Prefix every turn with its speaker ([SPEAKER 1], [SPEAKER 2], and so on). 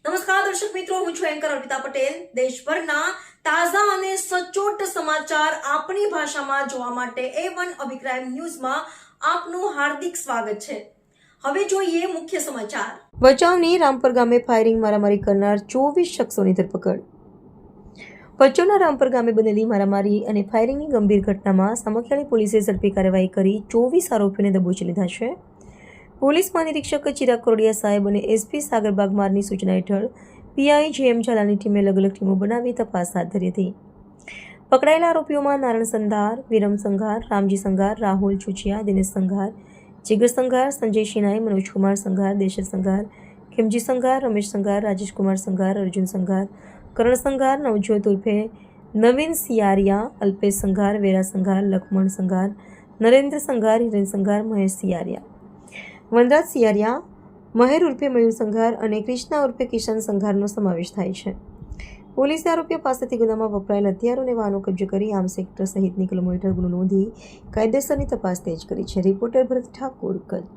[SPEAKER 1] નમસ્કાર દર્શક મિત્રો, હું છું એન્કર અર્પિતા પટેલ. દેશભરના તાજા અને સચોટ સમાચાર આપણી ભાષામાં જોવા માટે A1 અભિપ્રાય ન્યૂઝમાં આપનું હાર્દિક સ્વાગત છે. હવે જોઈએ મુખ્ય સમાચાર. ભચાઉની રામપર ગામે ફાયરિંગ મારામારી કરનાર 24 શખ્સોની ધરપકડ. ભચાઉના રામપર ગામે બનેલી મારામારી અને ફાયરિંગની ગંભીર ઘટનામાં સામખિયાળી પોલીસે ઝડપી કાર્યવાહી કરી 24 આરોપીઓને દબોચી લીધા છે. પોલીસ મહાનિરીક્ષક ચિરાગ કોરડિયા સાહેબ અને એસપી સાગર બાગમારની સૂચના હેઠળ પીઆઈ જેએમ ઝાલાની ટીમે અલગ અલગ ટીમો બનાવી તપાસ હાથ ધરી હતી. પકડાયેલા આરોપીઓમાં નારાયણ સંધાર, વિરમ સંઘાર, રામજી સંઘાર, રાહુલ ચુચિયા, દિનેશ સંઘાર, જીગર સંઘાર, સંજય શિનાઈ, મનોજકુમાર સંઘાર, દેશર સંઘાર, ખીમજી સંઘાર, રમેશ સંઘાર, રાજેશકુમાર સંઘાર, અર્જુન સંઘાર, કરણ સંઘાર, નવજોત ઉર્ફે નવીન સિયારિયા, અલ્પેશ સંઘાર, વેરા સંઘાર, લખમણ સંઘાર, નરેન્દ્ર સંઘાર, હિરેન સંઘાર, મહેશ સિયારિયા, વનરાજ સિયારિયા, મહેર ઉર્ફે મયુર સંઘાર અને કૃષ્ણા ઉર્ફે કિશન સંઘારનો સમાવેશ થાય છે. પોલીસે આરોપીઓ પાસેથી ગુનામાં વપરાયેલ હથિયારો અને વાહનો કબજે કરી આર્મ્સ એક્ટ સહિતની કલમો હેઠળ ગુનો નોંધી કાયદેસરની તપાસ તેજ કરી છે. રિપોર્ટર ભરત ઠાકોર, કચ્છ.